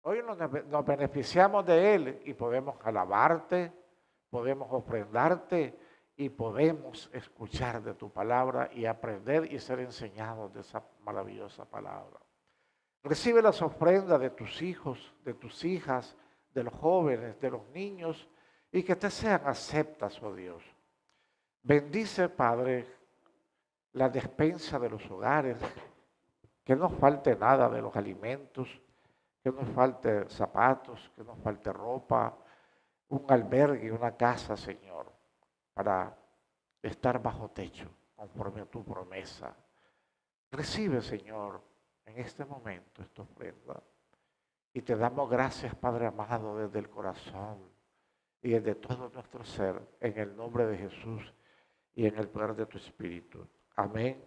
Hoy nos beneficiamos de Él y podemos alabarte, podemos ofrendarte y podemos escuchar de tu palabra y aprender y ser enseñados de esa maravillosa palabra. Recibe las ofrendas de tus hijos, de tus hijas, de los jóvenes, de los niños y que te sean aceptas, oh Dios. Bendice, Padre, la despensa de los hogares, que no falte nada de los alimentos, que no falte zapatos, que no falte ropa, un albergue, una casa, Señor, para estar bajo techo, conforme a tu promesa. Recibe, Señor, en este momento esta ofrenda. Y te damos gracias, Padre amado, desde el corazón y desde todo nuestro ser, en el nombre de Jesús y en el poder de tu Espíritu. Amén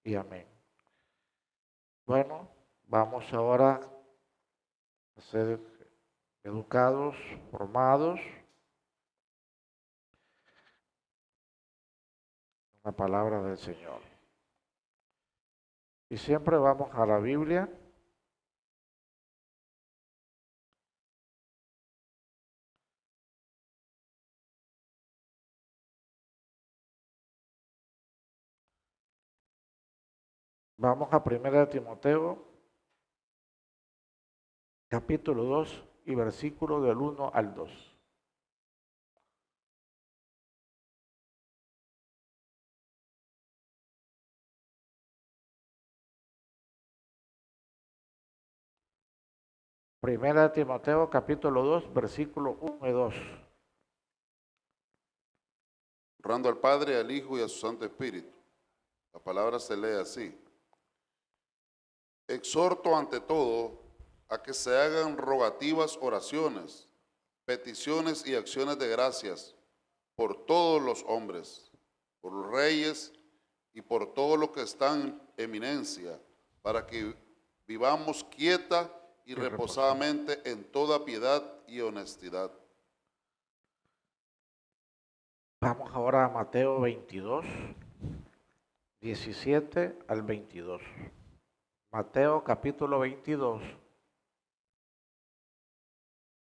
y amén. Bueno, vamos ahora a ser educados, formados en la palabra del Señor. Y siempre vamos a la Biblia. Vamos a 1 Timoteo, capítulo 2 y versículo del 1 al 2. Primera de Timoteo, capítulo 2, versículo 1 y 2. Honrando al Padre, al Hijo y a su Santo Espíritu. La palabra se lee así. Exhorto ante todo a que se hagan rogativas oraciones, peticiones y acciones de gracias por todos los hombres, por los reyes y por todos los que están en eminencia, para que vivamos quieta y reposadamente en toda piedad y honestidad. Vamos ahora a Mateo 22, 17 al 22. Mateo capítulo 22.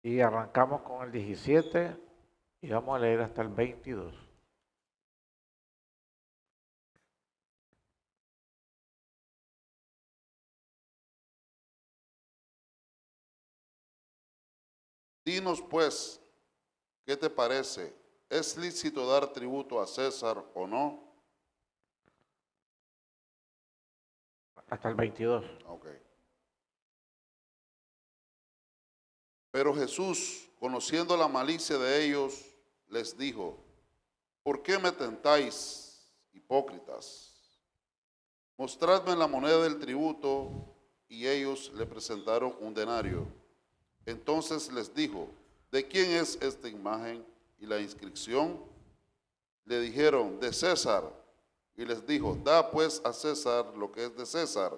Y arrancamos con el 17 y vamos a leer hasta el 22. Dinos pues, ¿qué te parece? ¿Es lícito dar tributo a César o no? Hasta el 22. Ok. Pero Jesús, conociendo la malicia de ellos, les dijo, ¿por qué me tentáis, hipócritas? Mostradme la moneda del tributo. Y ellos le presentaron un denario. Entonces les dijo, ¿de quién es esta imagen y la inscripción? Le dijeron, de César. Y les dijo, da pues a César lo que es de César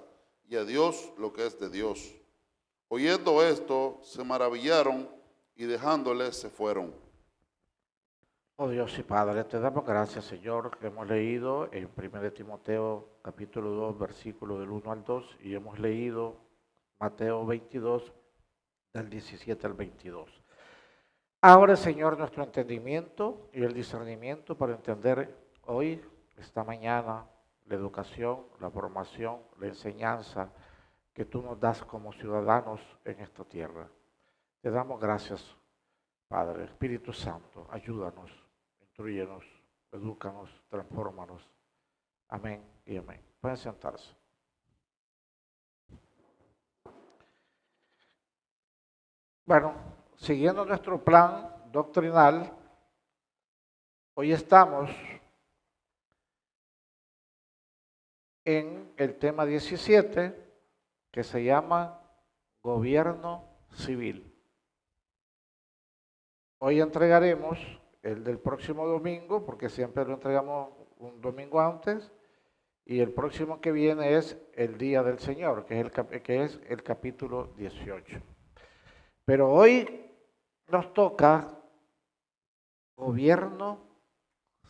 y a Dios lo que es de Dios. Oyendo esto, se maravillaron y dejándole se fueron. Oh Dios y Padre, te damos gracias, Señor, que hemos leído en 1 Timoteo capítulo 2, versículo del 1 al 2, y hemos leído Mateo 22, del 17 al 22. Ahora, Señor, nuestro entendimiento y el discernimiento para entender hoy, esta mañana, la educación, la formación, la enseñanza que tú nos das como ciudadanos en esta tierra. Te damos gracias, Padre. Espíritu Santo, ayúdanos, instrúyenos, edúcanos, transfórmanos. Amén y amén. Pueden sentarse. Bueno, siguiendo nuestro plan doctrinal, hoy estamos en el tema 17, que se llama Gobierno Civil. Hoy entregaremos el del próximo domingo, porque siempre lo entregamos un domingo antes, y el próximo que viene es el Día del Señor, que es el capítulo 18. Pero hoy nos toca gobierno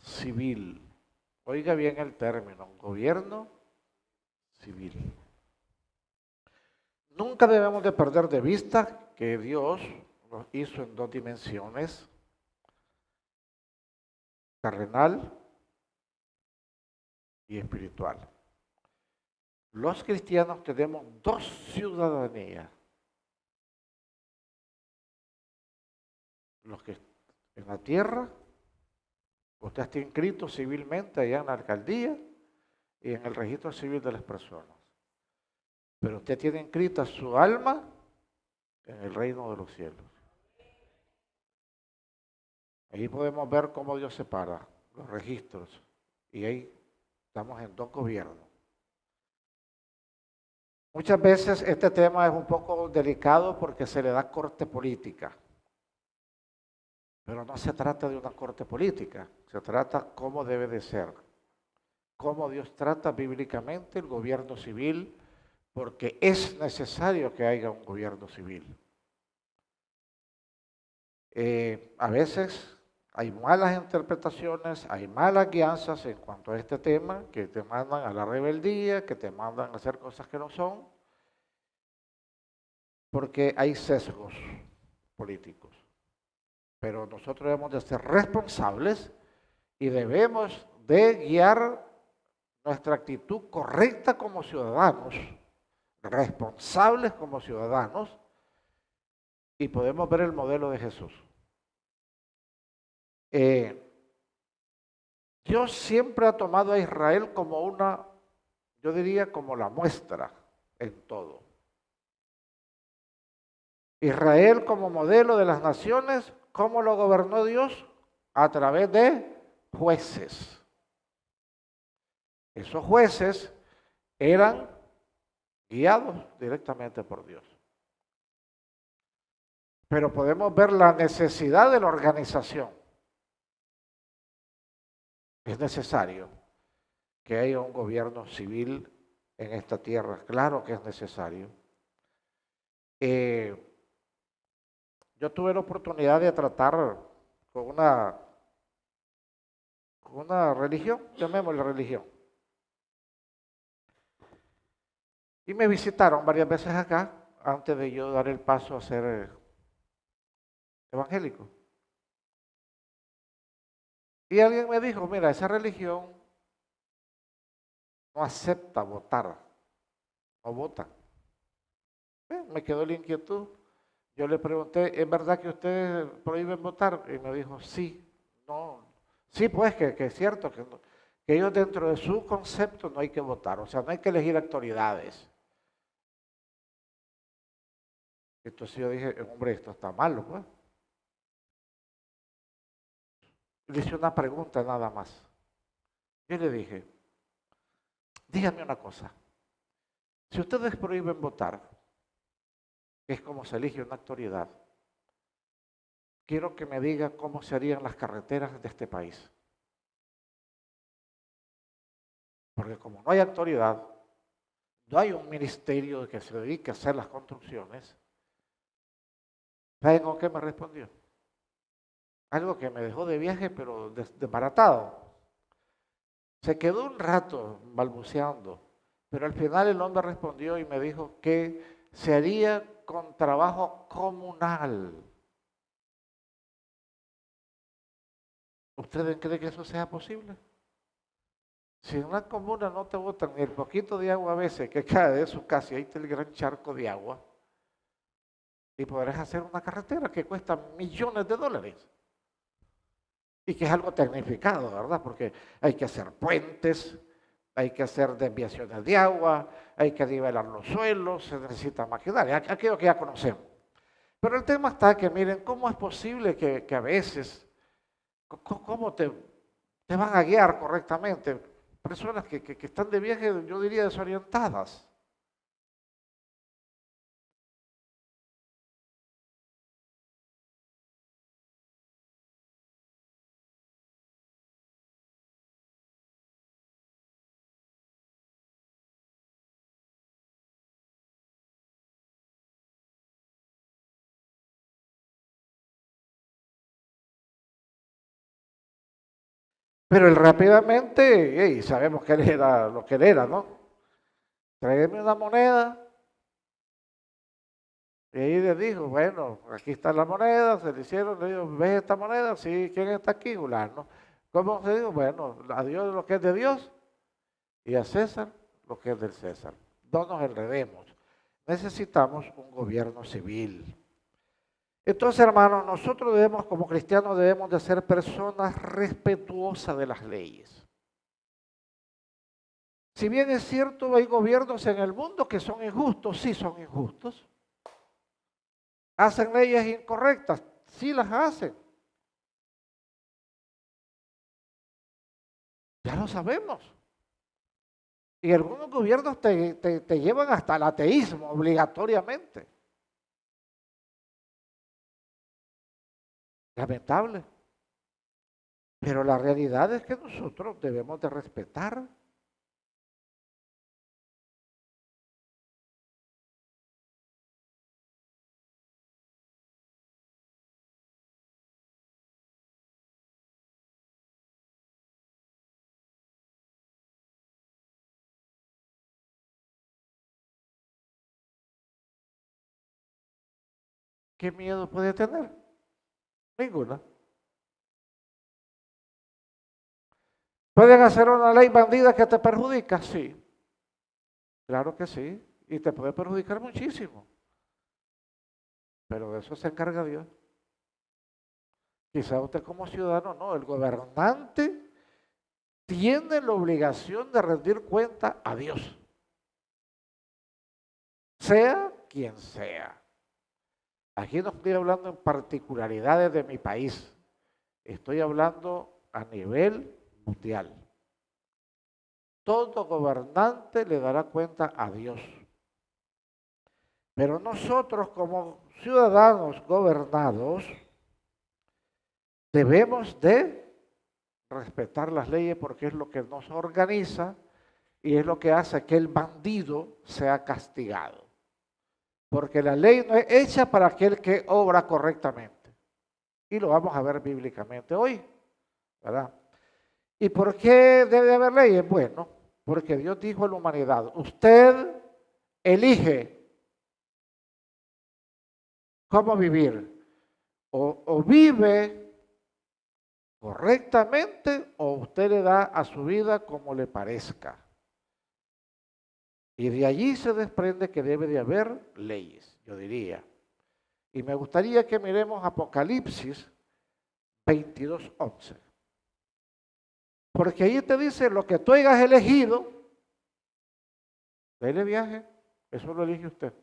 civil. Oiga bien el término, gobierno civil. Nunca debemos de perder de vista que Dios nos hizo en dos dimensiones, terrenal y espiritual. Los cristianos tenemos dos ciudadanías. Los que en la tierra, usted está inscrito civilmente allá en la alcaldía y en el registro civil de las personas. Pero usted tiene inscrita su alma en el reino de los cielos. Ahí podemos ver cómo Dios separa los registros. Y ahí estamos en dos gobiernos. Muchas veces este tema es un poco delicado porque se le da corte política. Pero no se trata de una corte política, se trata cómo debe de ser. Cómo Dios trata bíblicamente el gobierno civil, porque es necesario que haya un gobierno civil. A veces hay malas interpretaciones, hay malas guianzas en cuanto a este tema, que te mandan a la rebeldía, que te mandan a hacer cosas que no son, porque hay sesgos políticos. Pero nosotros debemos de ser responsables y debemos de guiar nuestra actitud correcta como ciudadanos, responsables como ciudadanos, y podemos ver el modelo de Jesús. Dios siempre ha tomado a Israel como una, yo diría como la muestra en todo. Israel como modelo de las naciones, ¿cómo lo gobernó Dios? A través de jueces. Esos jueces eran guiados directamente por Dios. Pero podemos ver la necesidad de la organización. Es necesario que haya un gobierno civil en esta tierra. Claro que es necesario. Yo tuve la oportunidad de tratar con una religión, llamémosle religión. Y me visitaron varias veces acá, antes de yo dar el paso a ser evangélico. Y alguien me dijo, mira, esa religión no acepta votar, no votan. Me quedó la inquietud. Yo le pregunté, ¿es verdad que ustedes prohíben votar? Y me dijo, sí, no. Sí, pues que es cierto que ellos dentro de su concepto no hay que votar, o sea, no hay que elegir autoridades. Entonces yo dije, hombre, esto está malo, pues. Le hice una pregunta nada más. Yo le dije, dígame una cosa, si ustedes prohíben votar, que es como se elige una autoridad, quiero que me diga cómo serían las carreteras de este país. Porque como no hay autoridad, no hay un ministerio que se dedique a hacer las construcciones, ¿saben con qué me respondió? Algo que me dejó de viaje, pero desbaratado. Se quedó un rato balbuceando, pero al final el hombre respondió y me dijo que se haría con trabajo comunal. ¿Ustedes creen que eso sea posible? Si en una comuna no te botan ni el poquito de agua a veces que cae de su casa y ahí está el gran charco de agua, y podrás hacer una carretera que cuesta millones de dólares. Y que es algo tecnificado, ¿verdad? Porque hay que hacer puentes, hay que hacer desviaciones de agua, hay que nivelar los suelos, se necesita maquinaria, aquello que ya conocemos. Pero el tema está que miren, ¿cómo es posible que a veces, cómo te van a guiar correctamente? Personas que están de viaje, yo diría, desorientadas. Pero él rápidamente, y sabemos que él era lo que él era, ¿no? Tráigame una moneda Y ahí le dijo, bueno, aquí está la moneda, se le hicieron, le dijo, ¿ves esta moneda? Sí, ¿quién está aquí? Fulano. ¿Cómo se dijo? Bueno, a Dios lo que es de Dios y a César lo que es del César. No nos enredemos. Necesitamos un gobierno civil. Entonces, hermanos, nosotros debemos, como cristianos, debemos de ser personas respetuosas de las leyes. Si bien es cierto, hay gobiernos en el mundo que son injustos, sí son injustos. Hacen leyes incorrectas, sí las hacen. Ya lo sabemos. Y algunos gobiernos te llevan hasta el ateísmo obligatoriamente. Lamentable. Pero la realidad es que nosotros debemos de respetar. ¿Qué miedo puede tener? Ninguna. ¿Pueden hacer una ley bandida que te perjudica? Sí, claro que sí. Y te puede perjudicar muchísimo. Pero de eso se encarga Dios. Quizá usted como ciudadano no, el gobernante tiene la obligación de rendir cuenta a Dios, sea quien sea. Aquí no estoy hablando en particularidades de mi país, estoy hablando a nivel mundial. Todo gobernante le dará cuenta a Dios. Pero nosotros como ciudadanos gobernados debemos de respetar las leyes porque es lo que nos organiza y es lo que hace que el bandido sea castigado. Porque la ley no es hecha para aquel que obra correctamente. Y lo vamos a ver bíblicamente hoy, ¿verdad? ¿Y por qué debe haber leyes? Bueno, porque Dios dijo a la humanidad, usted elige cómo vivir. O vive correctamente o usted le da a su vida como le parezca. Y de allí se desprende que debe de haber leyes, yo diría. Y me gustaría que miremos Apocalipsis 22:11. Porque ahí te dice, lo que tú hayas elegido, dele viaje, eso lo elige usted.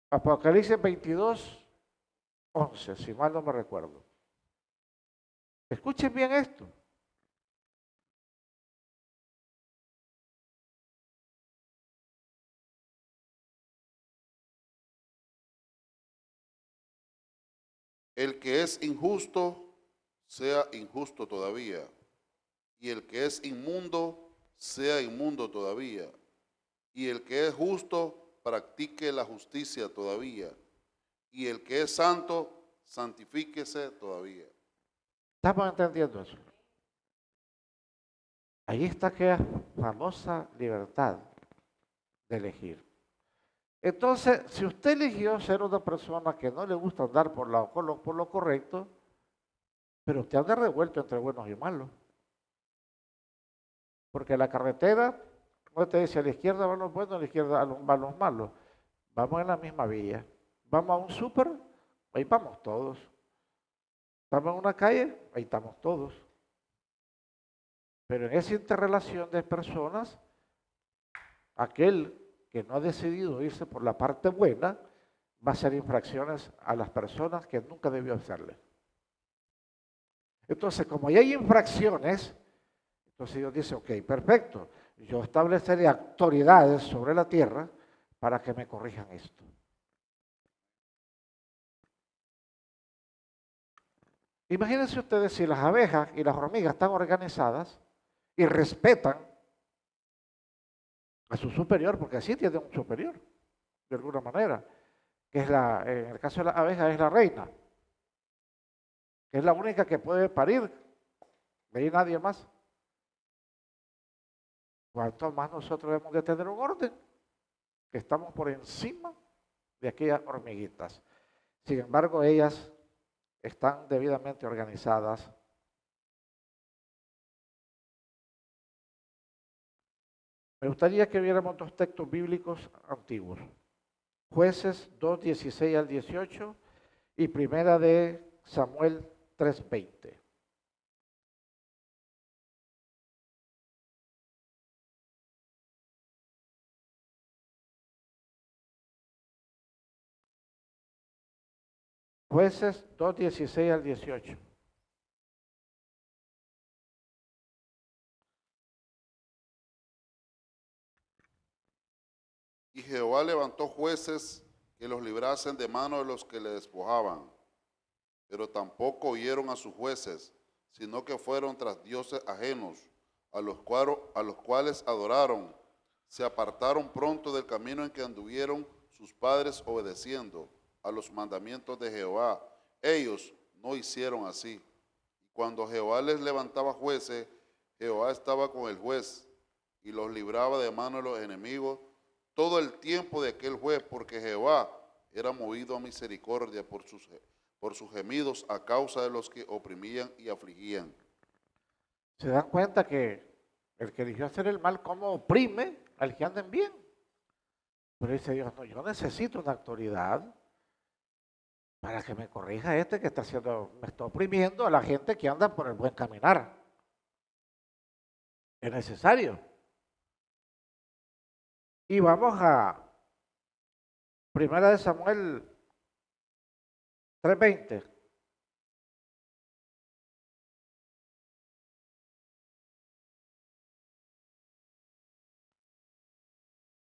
Apocalipsis 22:11, si mal no me recuerdo. Escuchen bien esto. El que es injusto, sea injusto todavía. Y el que es inmundo, sea inmundo todavía. Y el que es justo, practique la justicia todavía. Y el que es santo, santifíquese todavía. ¿Estamos entendiendo eso? Ahí está aquella famosa libertad de elegir. Entonces, si usted eligió ser una persona que no le gusta andar por lo correcto, pero usted anda revuelto entre buenos y malos. Porque la carretera no te dice a la izquierda van los buenos, a la izquierda van los malos. Vamos en la misma vía. Vamos a un súper, ahí vamos todos. Estamos en una calle, ahí estamos todos. Pero en esa interrelación de personas, aquel que no ha decidido irse por la parte buena, va a hacer infracciones a las personas que nunca debió hacerle. Entonces, como ya hay infracciones, entonces Dios dice, ok, perfecto, yo estableceré autoridades sobre la tierra para que me corrijan esto. Imagínense ustedes si las abejas y las hormigas están organizadas y respetan a su superior, porque así tiene un superior, de alguna manera, que es en el caso de la abeja es la reina, que es la única que puede parir, de ahí nadie más. ¿Cuánto más nosotros debemos de tener un orden? que estamos por encima de aquellas hormiguitas. Sin embargo, ellas están debidamente organizadas. Me gustaría que viéramos dos textos bíblicos antiguos. Jueces 2, 16 al 18 y primera de Samuel 3, 20. Jueces 2, 16 al 18. Y Jehová levantó jueces que los librasen de mano de los que le despojaban. Pero tampoco oyeron a sus jueces, sino que fueron tras dioses ajenos, a los cuales adoraron. Se apartaron pronto del camino en que anduvieron sus padres obedeciendo a los mandamientos de Jehová. Ellos no hicieron así. Y cuando Jehová les levantaba jueces, Jehová estaba con el juez y los libraba de mano de los enemigos todo el tiempo de aquel juez, porque Jehová era movido a misericordia por sus gemidos a causa de los que oprimían y afligían. ¿Se dan cuenta que el que eligió hacer el mal, cómo oprime al que anda en bien? Pero dice Dios, no, yo necesito una autoridad para que me corrija este que me está oprimiendo a la gente que anda por el buen caminar. Es necesario. Y vamos a primera de Samuel 3:20.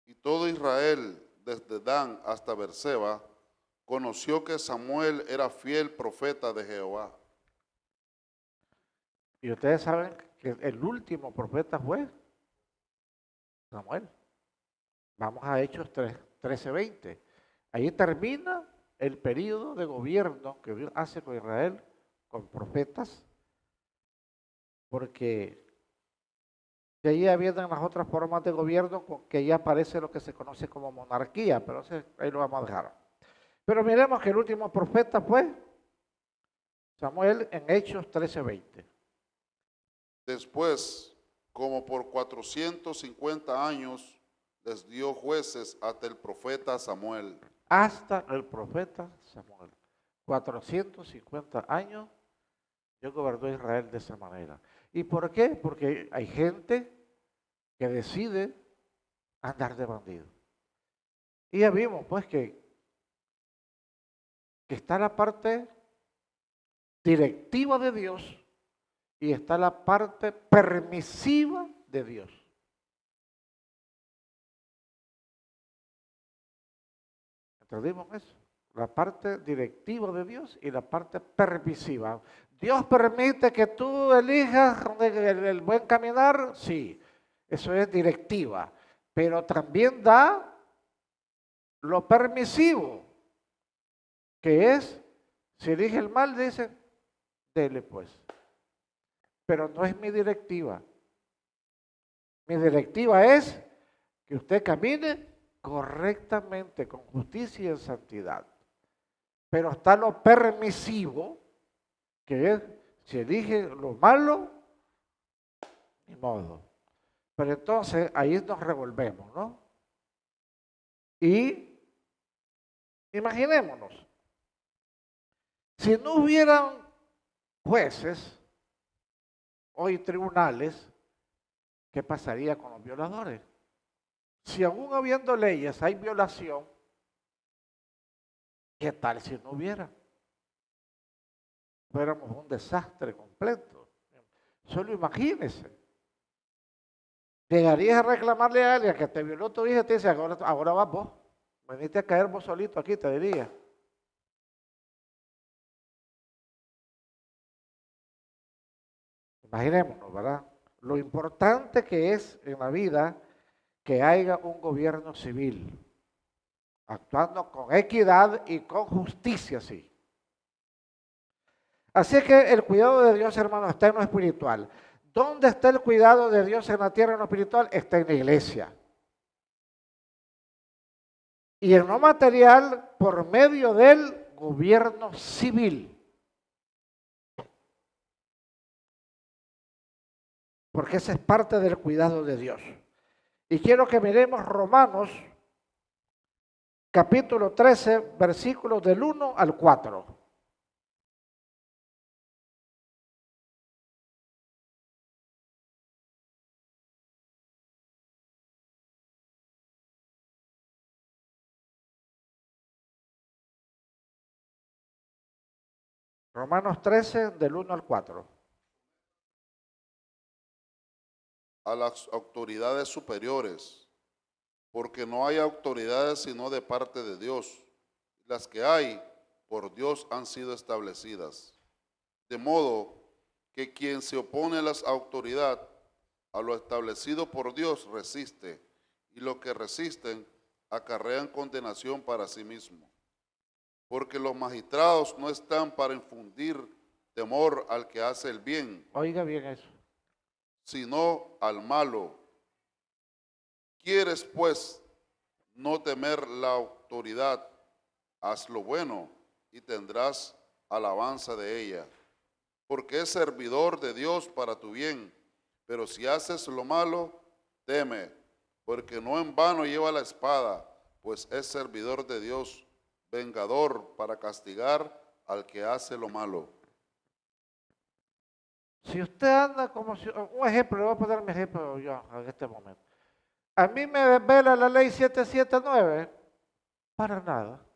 Y todo Israel, desde Dan hasta Berseba, conoció que Samuel era fiel profeta de Jehová. Y ustedes saben que el último profeta fue Samuel. Vamos a Hechos 13:20. Ahí termina el periodo de gobierno que Dios hace con Israel, con profetas, porque de ahí vienen las otras formas de gobierno, que ya aparece lo que se conoce como monarquía, pero ahí lo vamos a dejar. Pero miremos que el último profeta fue Samuel en Hechos 13:20. Después, como por 450 años, les dio jueces hasta el profeta Samuel. Hasta el profeta Samuel. 450 años Dios gobernó Israel de esa manera. ¿Y por qué? Porque hay gente que decide andar de bandido. Y ya vimos pues que está la parte directiva de Dios y está la parte permisiva de Dios. ¿Entendimos eso? La parte directiva de Dios y la parte permisiva. Dios permite que tú elijas el buen caminar, sí, eso es directiva, pero también da lo permisivo, que es, si elige el mal, dice, dele pues. Pero no es mi directiva. Mi directiva es que usted camine correctamente, con justicia y en santidad. Pero está lo permisivo, que es, si elige lo malo, ni modo. Pero entonces ahí nos revolvemos, ¿no? Y imaginémonos, si no hubieran jueces, hoy tribunales, ¿qué pasaría con los violadores? Si aún habiendo leyes hay violación, ¿qué tal si no hubiera? Fuéramos un desastre completo. Solo imagínese. Llegarías a reclamarle a alguien que te violó tu hija y te dice, ahora vas vos. Veniste a caer vos solito aquí, te diría. Imaginémonos, ¿verdad? Lo importante que es en la vida que haya un gobierno civil, actuando con equidad y con justicia, sí. Así que el cuidado de Dios, hermano, está en lo espiritual. ¿Dónde está el cuidado de Dios en la tierra en lo espiritual? Está en la iglesia. y en lo material por medio del gobierno civil. Porque esa es parte del cuidado de Dios. Y quiero que miremos Romanos capítulo 13, versículos del 1 al 4. Romanos 13, del 1 al 4. A las autoridades superiores, porque no hay autoridades sino de parte de Dios. Las que hay por Dios han sido establecidas. De modo que quien se opone a las autoridades, a lo establecido por Dios, resiste, y los que resisten acarrean condenación para sí mismos. Porque los magistrados no están para infundir temor al que hace el bien, Oiga bien eso. sino al malo. ¿Quieres, pues, no temer la autoridad? Haz lo bueno y tendrás alabanza de ella, porque es servidor de Dios para tu bien. Pero si haces lo malo, teme, porque no en vano lleva la espada, pues es servidor de Dios, vengador para castigar al que hace lo malo. Si usted anda como si, un ejemplo, le voy a poner mi ejemplo yo en este momento. A mí me desvela la ley 779, para nada.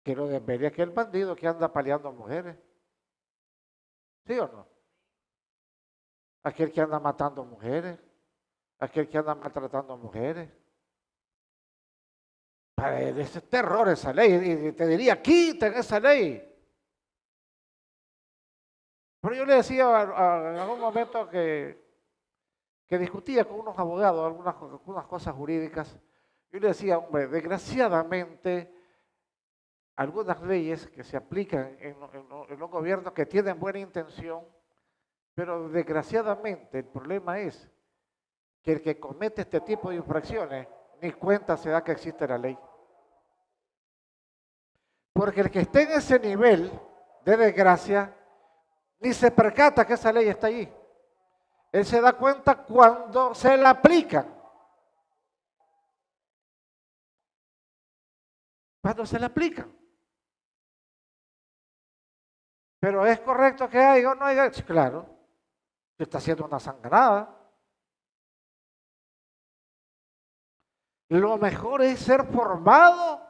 Que lo desvele aquel bandido que anda paleando mujeres. ¿Sí o no? Aquel que anda matando mujeres, aquel que anda maltratando mujeres. Ese terror esa ley, y te diría, quiten esa ley. Pero yo le decía en algún momento que discutía con unos abogados algunas cosas jurídicas. Yo le decía, hombre, desgraciadamente, algunas leyes que se aplican en los gobiernos que tienen buena intención, pero desgraciadamente el problema es que el que comete este tipo de infracciones ni cuenta se da que existe la ley. Porque el que esté en ese nivel de desgracia ni se percata que esa ley está allí. Él se da cuenta cuando se la aplican. Cuando se la aplican. Pero es correcto que haya o no haya. Claro, se está haciendo una sangrada. Lo mejor es ser formado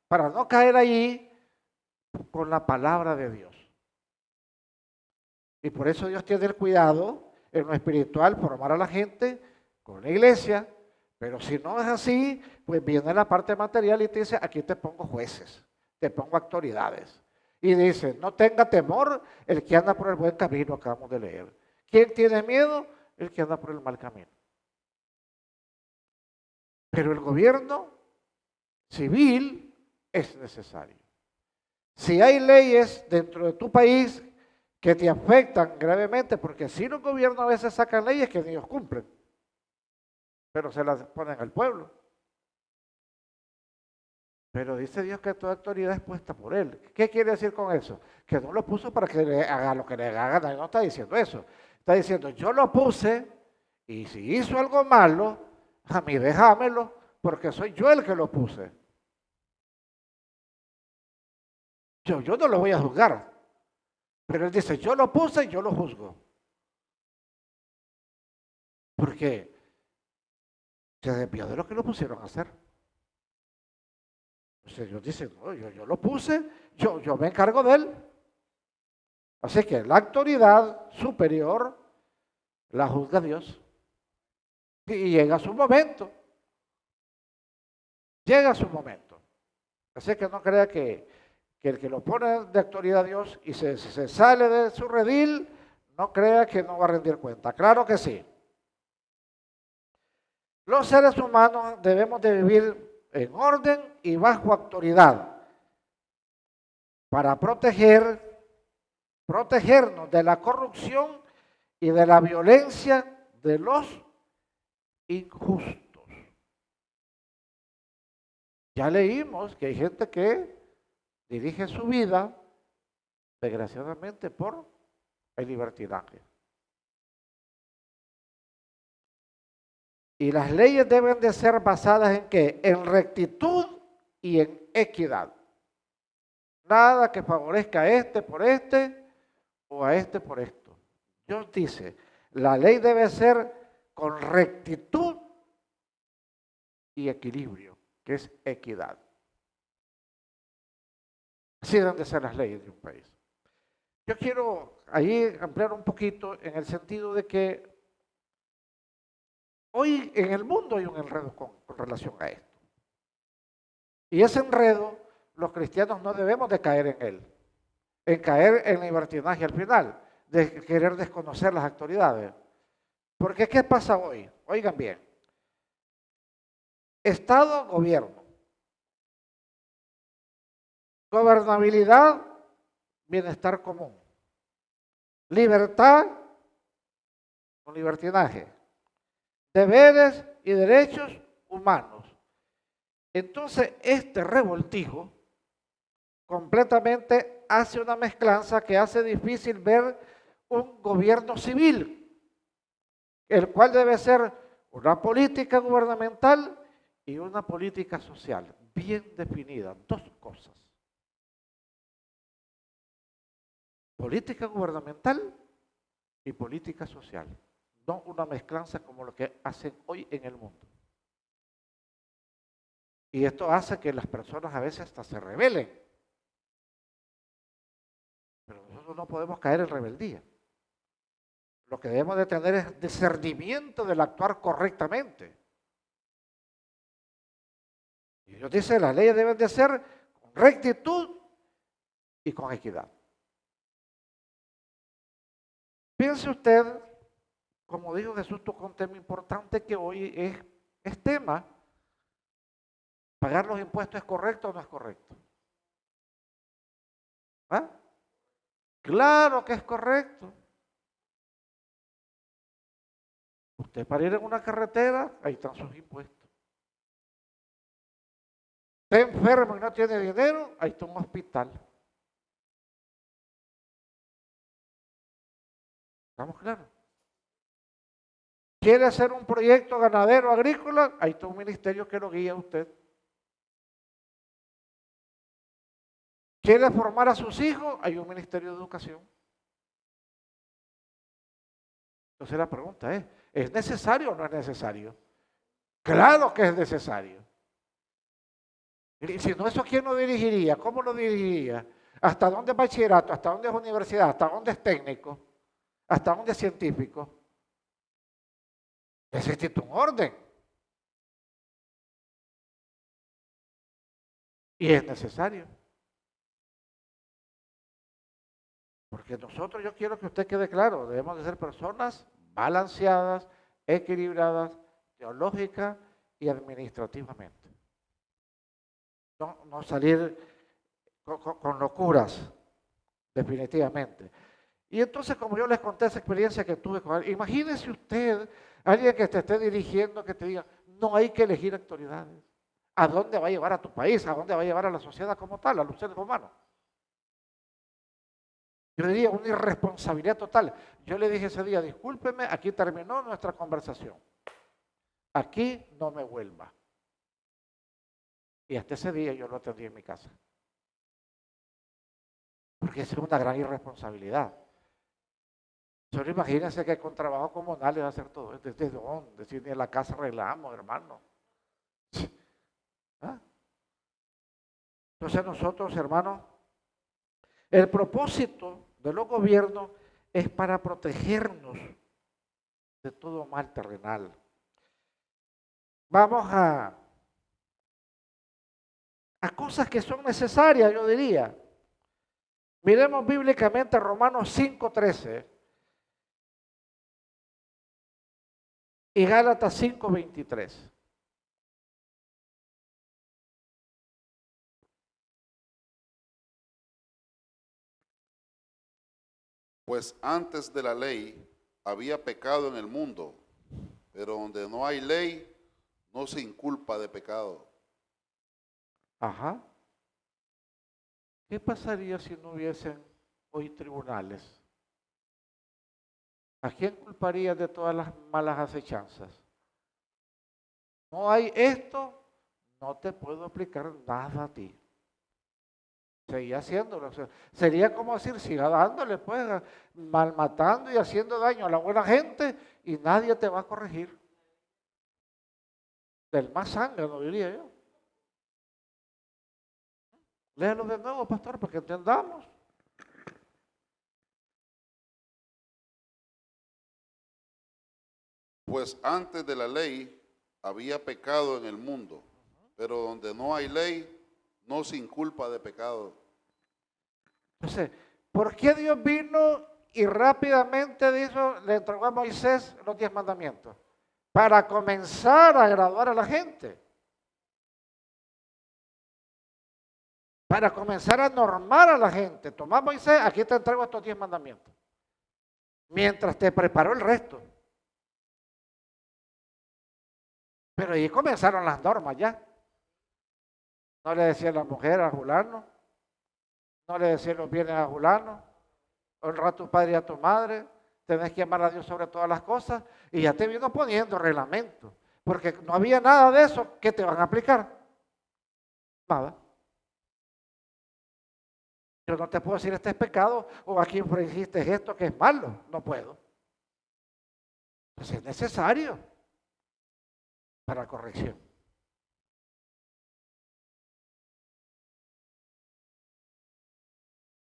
para no caer allí con la palabra de Dios. Y por eso Dios tiene el cuidado en lo espiritual, formar a la gente con la iglesia. Pero si no es así, pues viene la parte material y te dice, aquí te pongo jueces, te pongo autoridades. Y dice, no tenga temor el que anda por el buen camino, acabamos de leer. ¿Quién tiene miedo? El que anda por el mal camino. Pero el gobierno civil es necesario. Si hay leyes dentro de tu país que te afectan gravemente, porque si los gobiernos a veces sacan leyes que ni ellos cumplen, pero se las ponen al pueblo. Pero dice Dios que toda autoridad es puesta por Él. ¿Qué quiere decir con eso? Que no lo puso para que le haga lo que le haga. No está diciendo eso. Está diciendo, yo lo puse y si hizo algo malo, a mí déjamelo, porque soy yo el que lo puse. Yo no lo voy a juzgar. Pero Él dice, yo lo puse y yo lo juzgo. Porque se desvió de lo que lo pusieron a hacer. Entonces Dios dice, no, yo lo puse, yo me encargo de él. Así que la autoridad superior la juzga Dios. Y llega su momento. Llega su momento. Así que no crea que el que lo pone de autoridad a Dios y se sale de su redil, no crea que no va a rendir cuenta. Claro que sí. Los seres humanos debemos de vivir en orden y bajo autoridad para protegernos de la corrupción y de la violencia de los injustos. Ya leímos que hay gente que dirige su vida, desgraciadamente, por el libertinaje. Y las leyes deben de ser basadas ¿en qué? En rectitud y en equidad. Nada que favorezca a este por este o a este por esto. Dios dice, la ley debe ser con rectitud y equilibrio, que es equidad. Así deben de ser las leyes de un país. Yo quiero ahí ampliar un poquito en el sentido de que hoy en el mundo hay un enredo con relación a esto. Y ese enredo, los cristianos no debemos de caer en caer en libertinaje al final, de querer desconocer las autoridades. Porque ¿qué pasa hoy? Oigan bien. Estado, gobierno. Gobernabilidad, bienestar común. Libertad, con libertinaje. Deberes y derechos humanos. Entonces, este revoltijo completamente hace una mezclanza que hace difícil ver un gobierno civil, el cual debe ser una política gubernamental y una política social, bien definida, dos cosas. Política gubernamental y política social, no una mezclanza como lo que hacen hoy en el mundo. Y esto hace que las personas a veces hasta se rebelen. Pero nosotros no podemos caer en rebeldía. Lo que debemos de tener es discernimiento del actuar correctamente. Y Dios dice, las leyes deben de ser con rectitud y con equidad. Piense usted, como dijo Jesús, tocó un tema importante que hoy es tema. ¿Pagar los impuestos es correcto o no es correcto? ¿Ah? Claro que es correcto. Usted para ir en una carretera, ahí están sus impuestos. Está enfermo y no tiene dinero, ahí está un hospital. ¿Estamos claros? ¿Quiere hacer un proyecto ganadero agrícola? Ahí está un ministerio que lo guía a usted. ¿Quiere formar a sus hijos? Hay un ministerio de educación. Entonces la pregunta ¿es necesario o no es necesario? Claro que es necesario. Y si no, ¿eso quién lo dirigiría? ¿Cómo lo dirigiría? ¿Hasta dónde es bachillerato? ¿Hasta dónde es universidad? ¿Hasta dónde es técnico? ¿Hasta dónde es científico? Existe un orden. Y es necesario. Porque nosotros, yo quiero que usted quede claro, debemos de ser personas balanceadas, equilibradas, teológica y administrativamente. No salir con locuras, definitivamente. Y entonces, como yo les conté esa experiencia que tuve con él, imagínese usted, alguien que te esté dirigiendo, que te diga, no hay que elegir autoridades. ¿A dónde va a llevar a tu país? ¿A dónde va a llevar a la sociedad como tal, a los seres humanos? Yo diría una irresponsabilidad total. Yo le dije ese día, discúlpeme, aquí terminó nuestra conversación. Aquí no me vuelva. Y hasta ese día yo lo atendí en mi casa. Porque es una gran irresponsabilidad. Solo imagínense que con trabajo comunal le va a hacer todo. ¿Desde dónde? Si ni en la casa arreglamos, hermano. ¿Ah? Entonces nosotros, hermanos, el propósito de los gobiernos es para protegernos de todo mal terrenal. Vamos a cosas que son necesarias, yo diría. Miremos bíblicamente Romanos 5:13 y Gálatas 5:23. Pues antes de la ley había pecado en el mundo, pero donde no hay ley no se inculpa de pecado. Ajá. ¿Qué pasaría si no hubiesen hoy tribunales? ¿A quién culparías de todas las malas acechanzas? No hay esto, no te puedo aplicar nada a ti. Seguía haciéndolo. O sea, sería como decir, siga dándole, pues, malmatando y haciendo daño a la buena gente y nadie te va a corregir. Del más sangre, no diría yo. Léalo de nuevo, pastor, para que entendamos. Pues antes de la ley había pecado en el mundo, pero donde no hay ley, no se inculpa de pecado. Entonces, ¿por qué Dios vino y rápidamente dijo, le entregó a Moisés los 10 mandamientos? Para comenzar a graduar a la gente. Para comenzar a normar a la gente. Tomá Moisés, aquí te entrego estos 10 mandamientos. Mientras te preparó el resto. Pero ahí comenzaron las normas ya. No le decía a la mujer a fulano, no le decía los bienes a fulano, honra a tu padre y a tu madre, tenés que amar a Dios sobre todas las cosas, y ya te vino poniendo reglamento, porque no había nada de eso que te van a aplicar. Nada. Yo no te puedo decir este es pecado o aquí infringiste esto que es malo, no puedo. Entonces es necesario para corrección.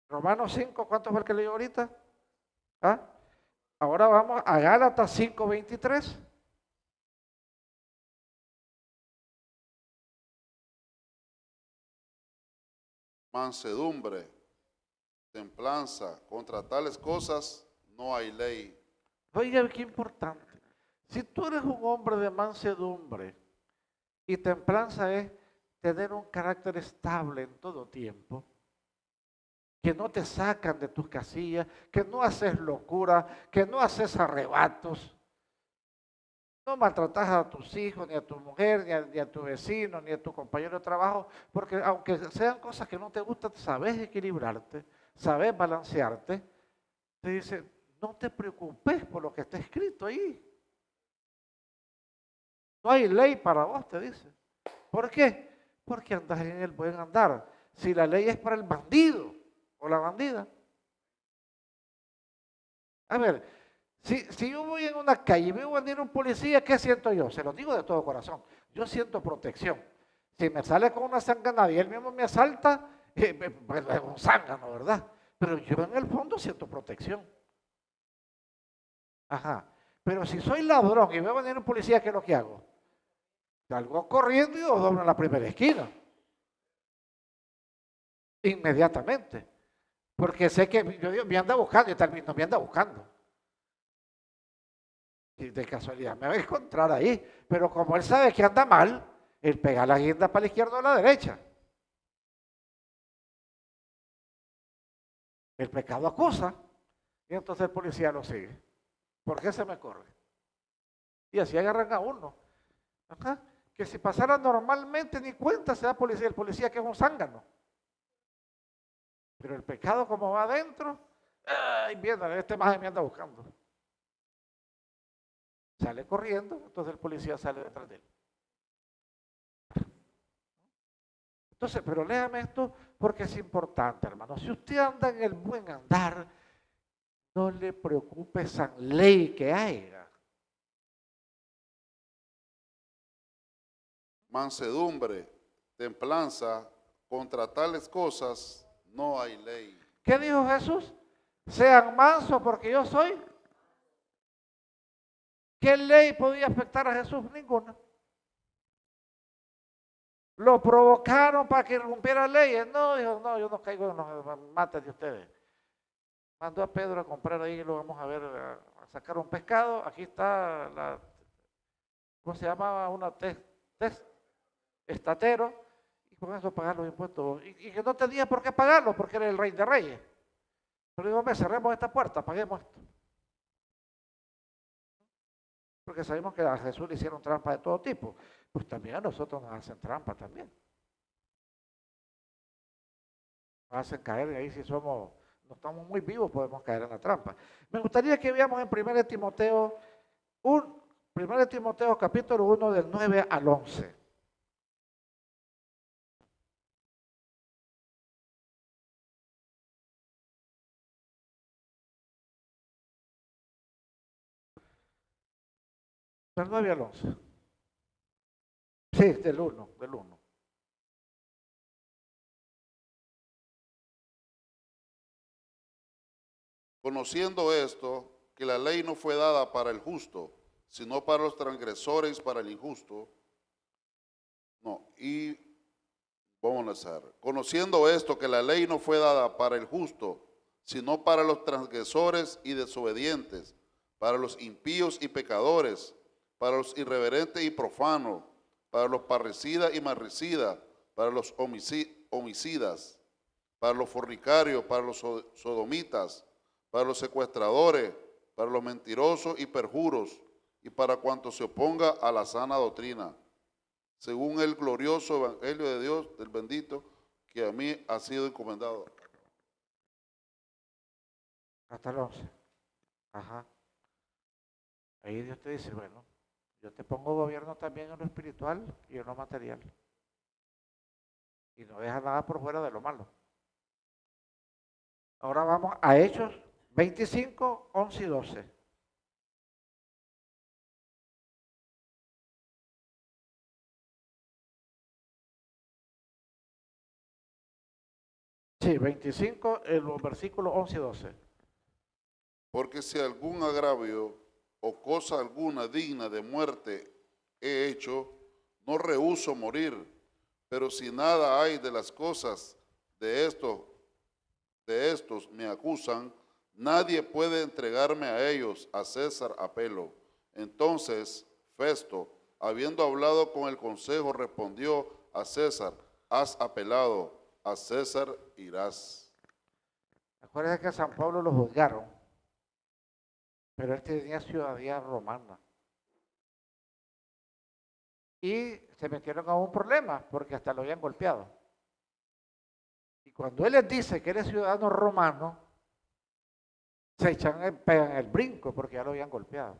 Romanos 5, ¿cuánto fue el que leyó ahorita? ¿Ah? Ahora vamos a Gálatas 5:23. Mansedumbre, templanza, contra tales cosas no hay ley. Oiga, qué importante. Si tú eres un hombre de mansedumbre y templanza es tener un carácter estable en todo tiempo, que no te sacan de tus casillas, que no haces locura, que no haces arrebatos, no maltratas a tus hijos, ni a tu mujer, ni a tu vecino, ni a tu compañero de trabajo, porque aunque sean cosas que no te gustan, sabes equilibrarte, sabes balancearte. Te dice, no te preocupes por lo que está escrito ahí. No hay ley para vos, te dice. ¿Por qué? Porque andas en el buen andar. Si la ley es para el bandido o la bandida. A ver, si yo voy en una calle y veo venir un policía, ¿qué siento yo? Se lo digo de todo corazón. Yo siento protección. Si me sale con una zángana y él mismo me asalta, pues es un zángano, ¿verdad? Pero yo en el fondo siento protección. Ajá. Pero si soy ladrón y veo venir un policía, ¿qué es lo que hago? Salgo corriendo y lo doblo en la primera esquina. Inmediatamente. Porque sé que yo digo, me anda buscando y tal vez no me anda buscando. Y de casualidad me va a encontrar ahí. Pero como él sabe que anda mal, él pega la guinda para la izquierda o la derecha. El pecado acusa y entonces el policía lo sigue. ¿Por qué se me corre? Y así agarran a uno. Ajá. Que si pasara normalmente ni cuenta se da policía, el policía que es un zángano. Pero el pecado como va adentro, ay, mierda, este más me anda buscando. Sale corriendo, entonces el policía sale detrás de él. Entonces, pero léame esto porque es importante, hermano. Si usted anda en el buen andar, no le preocupe esa ley que haya. Mansedumbre, templanza, contra tales cosas no hay ley. ¿Qué dijo Jesús? Sean mansos porque yo soy. ¿Qué ley podía afectar a Jesús? Ninguna. Lo provocaron para que rompiera leyes. No, dijo, no, yo no caigo en los mates de ustedes. Mandó a Pedro a comprar ahí, lo vamos a ver, a sacar un pescado. Aquí está la, ¿cómo se llamaba? Una test, estatero, y con eso pagar los impuestos. Y que no tenía por qué pagarlo, porque era el rey de reyes. Pero digo, me cerremos esta puerta, paguemos esto. Porque sabemos que a Jesús le hicieron trampa de todo tipo. Pues también a nosotros nos hacen trampa también. Nos hacen caer ahí si somos, no estamos muy vivos, podemos caer en la trampa. Me gustaría que veamos en 1 Timoteo, 1 Timoteo capítulo 1 del 9 al 11. Del 9 al 11. Sí, del 1, del 1. Conociendo esto, que la ley no fue dada para el justo, sino para los transgresores, para el injusto. No, y vamos a hacer. Conociendo esto, que la ley no fue dada para el justo, sino para los transgresores y desobedientes, para los impíos y pecadores, para los irreverentes y profanos, para los parricidas y marricidas, para los homicidas, para los fornicarios, para los sodomitas, para los secuestradores, para los mentirosos y perjuros, y para cuanto se oponga a la sana doctrina, según el glorioso evangelio de Dios, del bendito, que a mí ha sido encomendado. Hasta el 11. Ajá. Ahí Dios te dice, bueno, yo te pongo gobierno también en lo espiritual y en lo material. Y no deja nada por fuera de lo malo. Ahora vamos a Hechos 25, 11 y 12. Sí, 25, el versículo 11 y 12. Porque si algún agravio o cosa alguna digna de muerte he hecho, no rehúso morir, pero si nada hay de las cosas de estos me acusan, nadie puede entregarme a ellos, a César apelo. Entonces Festo, habiendo hablado con el consejo, respondió a César, has apelado, a César irás. Acuérdense que a San Pablo lo juzgaron, pero él tenía ciudadanía romana. Y se metieron a un problema porque hasta lo habían golpeado. Y cuando él les dice que él es ciudadano romano, se pegan el brinco porque ya lo habían golpeado.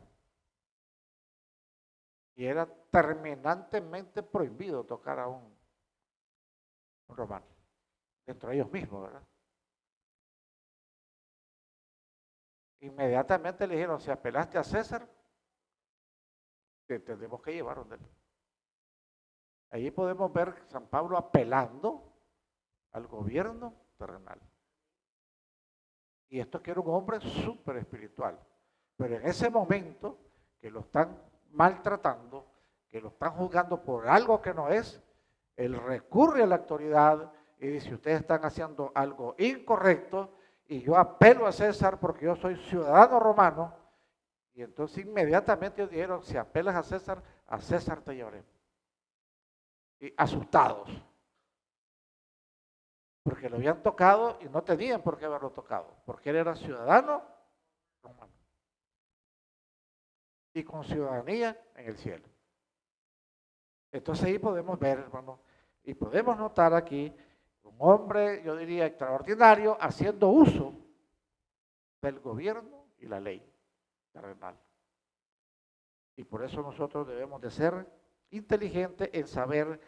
Y era terminantemente prohibido tocar a un romano, dentro de ellos mismos, ¿verdad? Inmediatamente le dijeron, si apelaste a César, te tenemos que llevar donde él. Allí podemos ver a San Pablo apelando al gobierno terrenal. Y esto que era un hombre súper espiritual. Pero en ese momento que lo están maltratando, que lo están juzgando por algo que no es, él recurre a la autoridad y dice, ustedes están haciendo algo incorrecto y yo apelo a César porque yo soy ciudadano romano. Y entonces inmediatamente ellos dijeron, si apelas a César te llevaremos. Y asustados. Porque lo habían tocado y no tenían por qué haberlo tocado, porque él era ciudadano romano y con ciudadanía en el cielo. Entonces ahí podemos ver, hermano, y podemos notar aquí un hombre, yo diría, extraordinario, haciendo uso del gobierno y la ley terrenal. Y por eso nosotros debemos de ser inteligentes en saber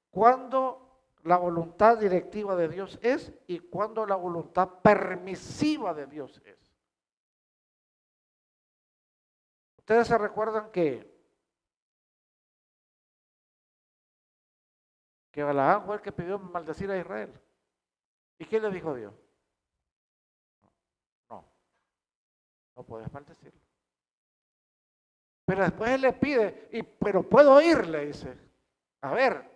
cuándo la voluntad directiva de Dios es y cuándo la voluntad permisiva de Dios es. Ustedes se recuerdan que Balaam fue el que pidió maldecir a Israel. ¿Y qué le dijo Dios? No puedes maldecirlo. Pero después él le pide, pero puedo ir, le dice. A ver.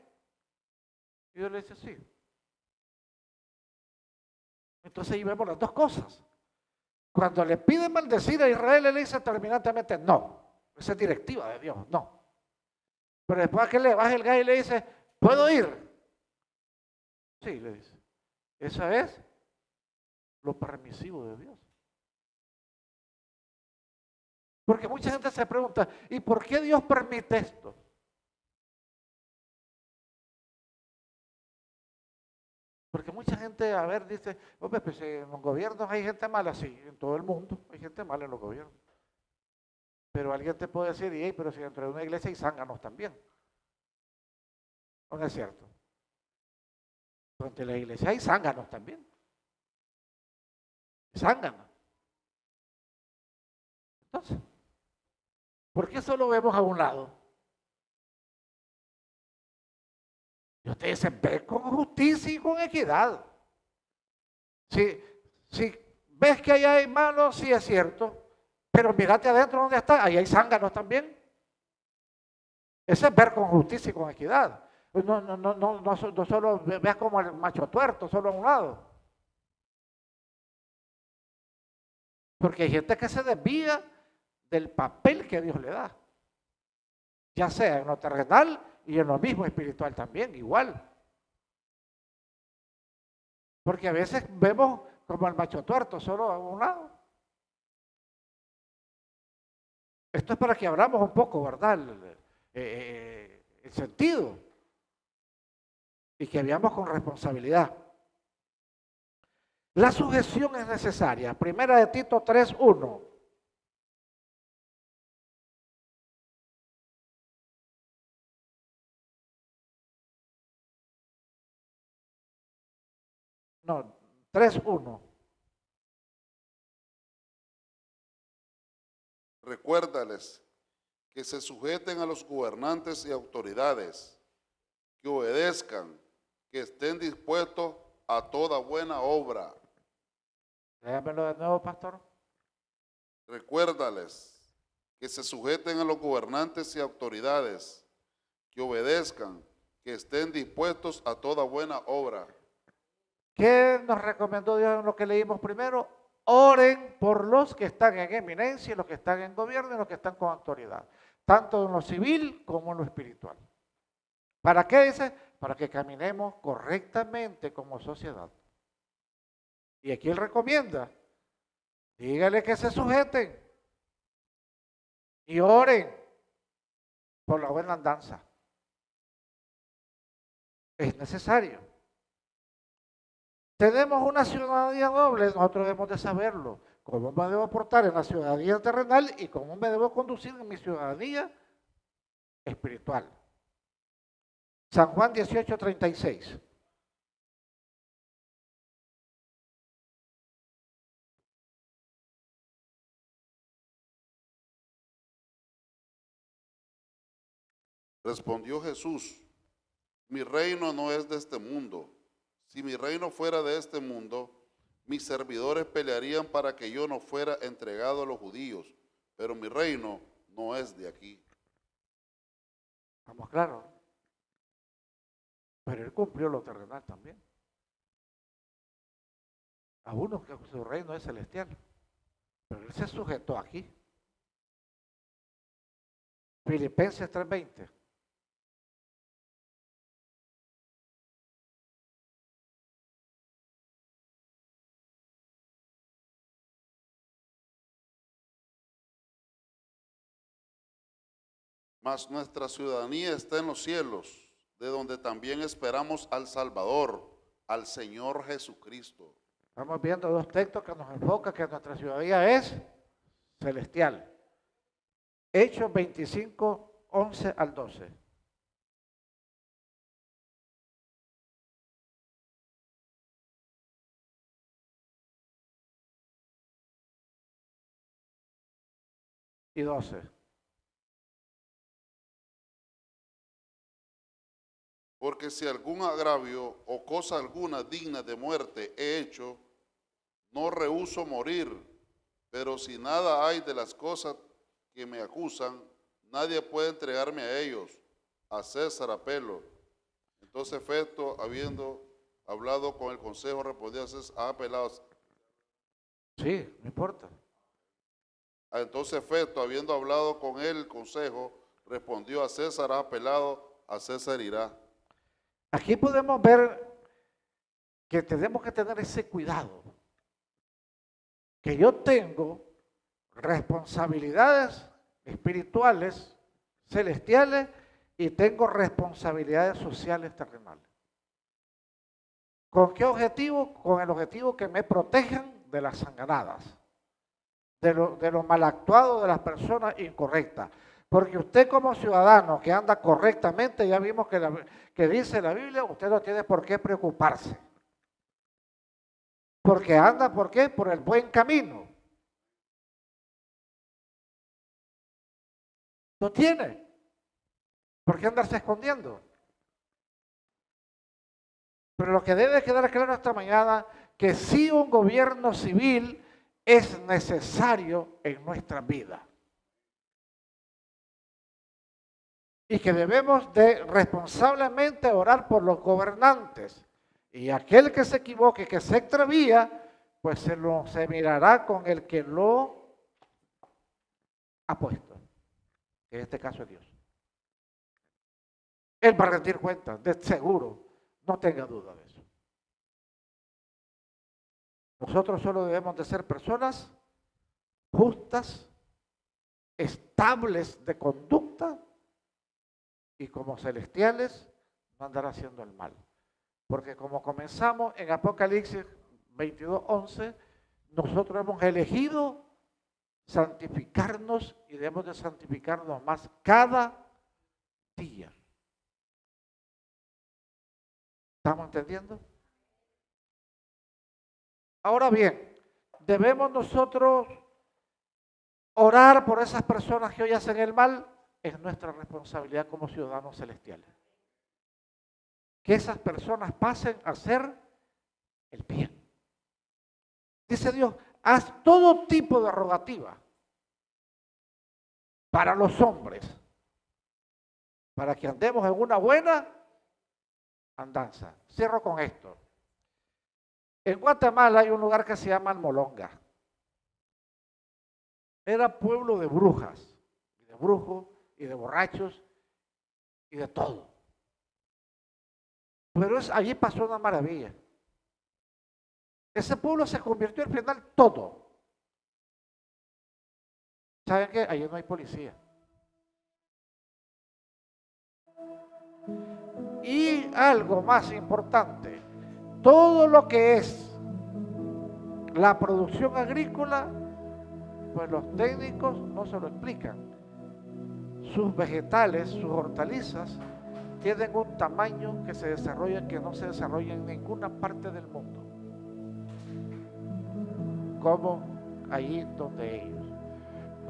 Y Dios le dice, sí. Entonces ahí vemos las dos cosas. Cuando le pide maldecir a Israel, él le dice terminantemente, no. Esa es directiva de Dios, no. Pero después que le baja el gallo y le dice, ¿puedo ir? Sí, le dice. Eso es lo permisivo de Dios. Porque mucha gente se pregunta, ¿y por qué Dios permite esto? Porque mucha gente, a ver, dice, hombre, pues en los gobiernos hay gente mala, sí, en todo el mundo hay gente mala en los gobiernos. Pero alguien te puede decir, y, pero si dentro de una iglesia hay zánganos también. ¿No es cierto? Dentro de la iglesia hay zánganos también. Zánganos. Entonces, ¿por qué solo vemos a un lado? Y ustedes dicen, ve con justicia y con equidad. Si ves que ahí hay malos, sí es cierto, pero mírate adentro donde está, ahí hay zánganos también. Ese es ver con justicia y con equidad. No solo veas como el macho tuerto, solo a un lado. Porque hay gente que se desvía del papel que Dios le da. Ya sea en lo terrenal y en lo mismo espiritual también, igual. Porque a veces vemos como el macho tuerto, solo a un lado. Esto es para que abramos un poco, ¿verdad? El sentido. Y que veamos con responsabilidad. La sujeción es necesaria. Primera de Tito 3:1. No, 3:1. Recuérdales que se sujeten a los gobernantes y autoridades, que obedezcan, que estén dispuestos a toda buena obra. Déjamelo de nuevo, pastor. Recuérdales que se sujeten a los gobernantes y autoridades, que obedezcan, que estén dispuestos a toda buena obra. ¿Qué nos recomendó Dios en lo que leímos primero? Oren por los que están en eminencia, los que están en gobierno y los que están con autoridad, tanto en lo civil como en lo espiritual. ¿Para qué dice? Para que caminemos correctamente como sociedad. Y aquí él recomienda, dígale que se sujeten y oren por la buena andanza. Es necesario. Tenemos una ciudadanía doble, nosotros debemos de saberlo. ¿Cómo me debo portar en la ciudadanía terrenal y cómo me debo conducir en mi ciudadanía espiritual? San Juan 18:36. Respondió Jesús, mi reino no es de este mundo. Si mi reino fuera de este mundo, mis servidores pelearían para que yo no fuera entregado a los judíos, pero mi reino no es de aquí. Vamos claro. Pero él cumplió lo terrenal también. A uno que su reino es celestial. Pero él se sujetó aquí. Filipenses 3:20. Mas nuestra ciudadanía está en los cielos, de donde también esperamos al Salvador, al Señor Jesucristo. Estamos viendo dos textos que nos enfocan que nuestra ciudadanía es celestial. Hechos 25:11-12. Y 12. Porque si algún agravio o cosa alguna digna de muerte he hecho, no rehúso morir, pero si nada hay de las cosas que me acusan, nadie puede entregarme a ellos, a César apelo. Entonces Festo, habiendo hablado con el consejo, respondió a César, apelado. Sí, no importa. Entonces Festo, habiendo hablado con él el consejo, respondió a César, ha apelado, a César irá. Aquí podemos ver que tenemos que tener ese cuidado. Que yo tengo responsabilidades espirituales, celestiales, y tengo responsabilidades sociales terrenales. ¿Con qué objetivo? Con el objetivo que me protejan de las sanganadas, de lo mal actuado de las personas incorrectas. Porque usted como ciudadano que anda correctamente, ya vimos que dice la Biblia, usted no tiene por qué preocuparse. Porque anda, ¿por qué? Por el buen camino. No tiene. ¿Por qué andarse escondiendo? Pero lo que debe quedar claro esta mañana, que sí un gobierno civil es necesario en nuestra vida. Y que debemos de responsablemente orar por los gobernantes. Y aquel que se equivoque, que se extravía, pues se mirará con el que lo ha puesto. En este caso es Dios. Él va a rendir cuentas, de seguro, no tenga duda de eso. Nosotros solo debemos de ser personas justas, estables de conducta y como celestiales no andar haciendo el mal. Porque como comenzamos en Apocalipsis 22:11, nosotros hemos elegido santificarnos y debemos de santificarnos más cada día. ¿Estamos entendiendo? Ahora bien, debemos nosotros orar por esas personas que hoy hacen el mal. Es nuestra responsabilidad como ciudadanos celestiales. Que esas personas pasen a hacer el bien. Dice Dios, haz todo tipo de rogativa para los hombres, para que andemos en una buena andanza. Cierro con esto. En Guatemala hay un lugar que se llama Almolonga. Era pueblo de brujas, de brujos y de borrachos y de todo. Pero allí pasó una maravilla. Ese pueblo se convirtió al final todo. ¿Saben qué? Allí no hay policía. Y algo más importante, todo lo que es la producción agrícola, pues los técnicos no se lo explican. Sus vegetales, sus hortalizas, tienen un tamaño que se desarrolla que no se desarrolla en ninguna parte del mundo, como allí donde ellos.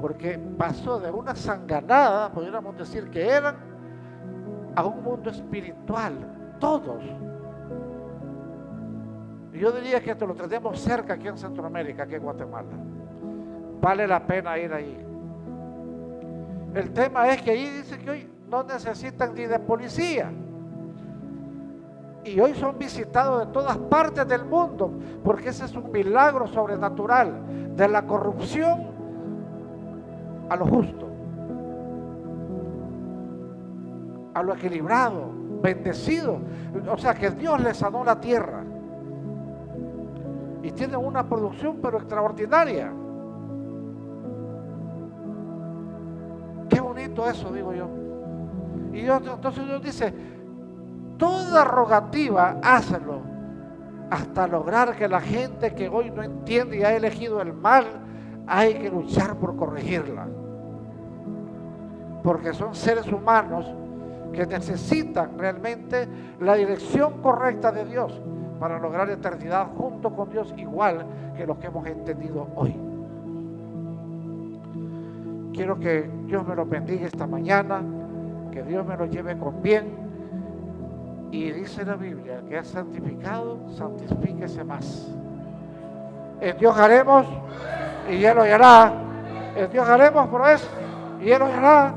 Porque pasó de una sanganada, podríamos decir que eran, a un mundo espiritual, todos. Yo diría que te lo tenemos cerca aquí en Centroamérica, aquí en Guatemala. Vale la pena ir ahí. El tema es que ahí dice que hoy no necesitan ni de policía. Y hoy son visitados de todas partes del mundo, porque ese es un milagro sobrenatural, de la corrupción a lo justo, a lo equilibrado, bendecido. O sea que Dios les sanó la tierra. Y tienen una producción pero extraordinaria. Qué bonito eso, digo yo. Y Dios, entonces Dios dice, toda rogativa, hazlo, hasta lograr que la gente que hoy no entiende y ha elegido el mal, hay que luchar por corregirla. Porque son seres humanos que necesitan realmente la dirección correcta de Dios para lograr eternidad junto con Dios, igual que los que hemos entendido hoy. Quiero que Dios me lo bendiga esta mañana, que Dios me lo lleve con bien. Y dice la Biblia, el que es santificado, santifíquese más. En Dios haremos y Él lo hará. En Dios haremos, pero es y Él lo hará.